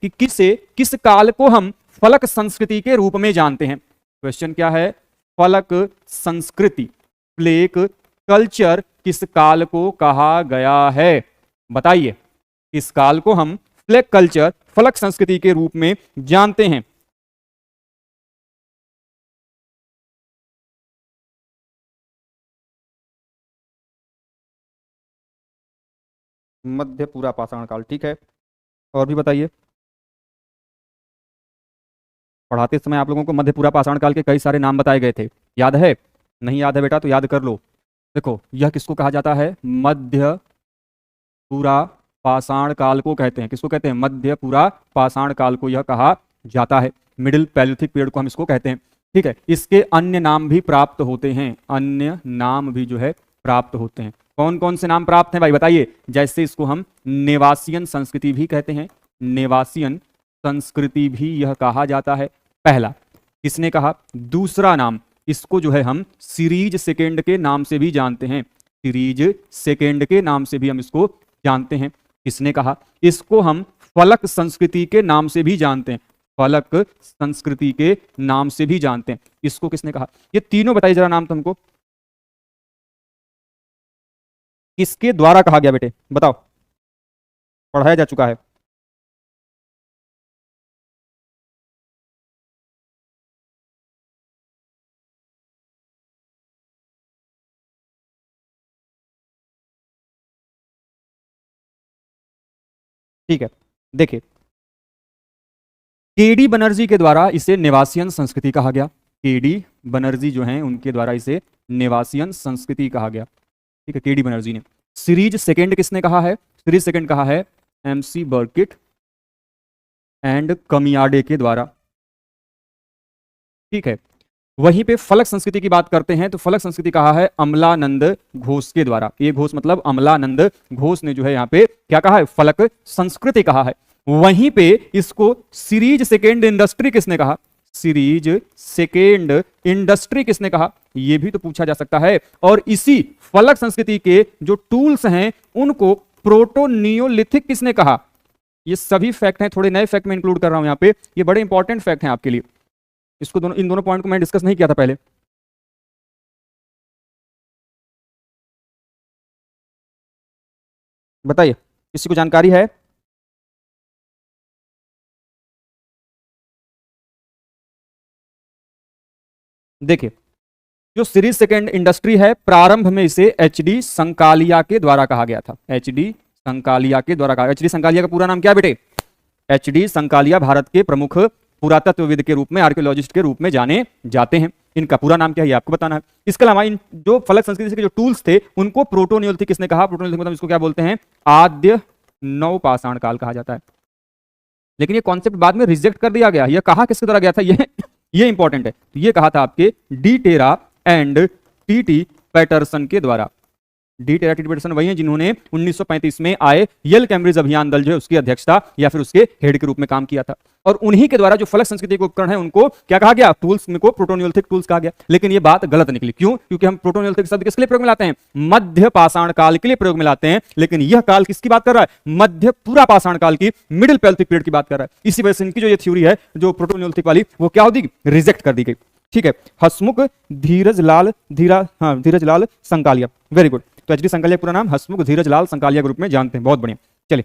कि किस काल को हम फलक संस्कृति के रूप में जानते हैं। क्वेश्चन क्या है, फलक संस्कृति, प्लेग कल्चर किस काल को कहा गया है, बताइए। इस काल को हम प्लेग कल्चर, फलक संस्कृति के रूप में जानते हैं। मध्य पूरा पाषाण काल, ठीक है। और भी बताइए। पढ़ाते समय आप लोगों को मध्य पूरा पाषाण काल के कई सारे नाम बताए गए थे, याद है? नहीं याद है बेटा तो याद कर लो। देखो, यह किसको कहा जाता है? मध्य पूरा पाषाण काल को कहते हैं। किसको कहते हैं? मध्य पूरा पाषाण काल को यह कहा जाता है। मिडिल पैलियोलिथिक पीरियड को हम इसको कहते हैं, ठीक है। इसके अन्य नाम भी प्राप्त होते हैं, अन्य नाम भी जो है प्राप्त होते हैं। कौन कौन से नाम प्राप्त हैं भाई बताइए? जैसे इसको हम नेवासियन संस्कृति भी कहते हैं, नेवासियन संस्कृति भी यह कहा जाता है, पहला। किसने कहा? दूसरा नाम, इसको जो है हम सीरीज सेकेंड के नाम से भी जानते हैं, सीरीज सेकेंड के नाम से भी हम इसको जानते हैं। किसने कहा? इसको हम फलक संस्कृति के नाम से भी जानते हैं, फलक संस्कृति के नाम से भी जानते हैं। इसको किसने कहा? ये तीनों बताइए जरा नाम तुमको, किसके द्वारा कहा गया बेटे, बताओ। पढ़ाया जा चुका है। ठीक है, देखिए, केडी बनर्जी के द्वारा इसे नेवासियन संस्कृति कहा गया। केडी बनर्जी जो हैं उनके द्वारा इसे नेवासियन संस्कृति कहा गया, ठीक है, केडी बनर्जी ने। सीरीज सेकेंड किसने कहा है? सीरीज सेकेंड कहा है एमसी बर्किट एंड कमियाडे के द्वारा, ठीक है। वहीं पे फलक संस्कृति की बात करते हैं तो फलक संस्कृति कहा है अमलानंद घोष के द्वारा। ये घोष मतलब अमलानंद घोष ने जो है यहाँ पे क्या कहा है? फलक संस्कृति कहा है। वहीं पे इसको सीरीज सेकेंड इंडस्ट्री किसने कहा? सीरीज सेकेंड इंडस्ट्री किसने कहा? ये भी तो पूछा जा सकता है। और इसी फलक संस्कृति के जो टूल्स हैं उनको प्रोटो नियोलिथिक किसने कहा? ये सभी फैक्ट हैं, थोड़े नए फैक्ट में इंक्लूड कर रहा हूं यहाँ पे, ये बड़े इंपॉर्टेंट फैक्ट हैं आपके लिए। इसको इन दोनों पॉइंट को मैं डिस्कस नहीं किया था पहले। बताइए, किसी को जानकारी है? देखिए, जो सीरीज सेकेंड इंडस्ट्री है, प्रारंभ में इसे एचडी संकालिया के द्वारा कहा गया था, एचडी संकालिया के द्वारा कहा। एचडी संकालिया का पूरा नाम क्या बेटे? एचडी संकालिया भारत के प्रमुख पुरातत्वविद के रूप में, आर्कियोलॉजिस्ट के रूप में जाने जाते हैं। इनका पूरा नाम क्या है ये आपको बताना है। इसके अलावा इन जो फलक संस्कृति के जो टूल्स थे उनको प्रोटोनियोलिथिक किसने कहा? प्रोटोनियोलिथिक मतलब इसको क्या बोलते हैं? आद्य नवपाषाण काल कहा जाता है। लेकिन ये कॉन्सेप्ट बाद में रिजेक्ट कर दिया गया। यह कहा किसके द्वारा गया था? ये इंपॉर्टेंट है। तो ये कहा था आपके D Terra and TT Patterson के द्वारा। डी टेरा टीटी पैटरसन वही हैं जिन्होंने 1935 में आए यल कैम्ब्रिज अभियान दल जो है उसकी अध्यक्षता या फिर उसके हेड के रूप में काम किया था। और उन्हीं के द्वारा जो फलक संस्कृति के उपकरण है उनको क्या कहा गया? टूल्स को प्रोटोनियोलिथिक टूल्स कहा गया। लेकिन ये बात गलत निकली। क्यों? क्योंकि हम प्रोटोनियोलिथिक शब्द किसके लिए प्रयोग में लाते हैं? मध्य पाषाण काल के लिए प्रयोग में लाते हैं। लेकिन यह काल किसकी बात कर रहा है? मध्य पूरा पाषाण काल की, मिडिल पैलियोलिथिक पीरियड की बात कर रहा है। इसी वजह से इनकी जो ये थ्योरी है जो प्रोटोनियोलिथिक वाली, वो क्या होगी? रिजेक्ट कर दी गई। ठीक है, हसमुख धीरज लाल संकालिया, वेरी गुड। तो एचडी संकालिया पूरा नाम हसमुख धीरज लाल संकालिया के रूप में जानते हैं, बहुत बढ़िया। चलिए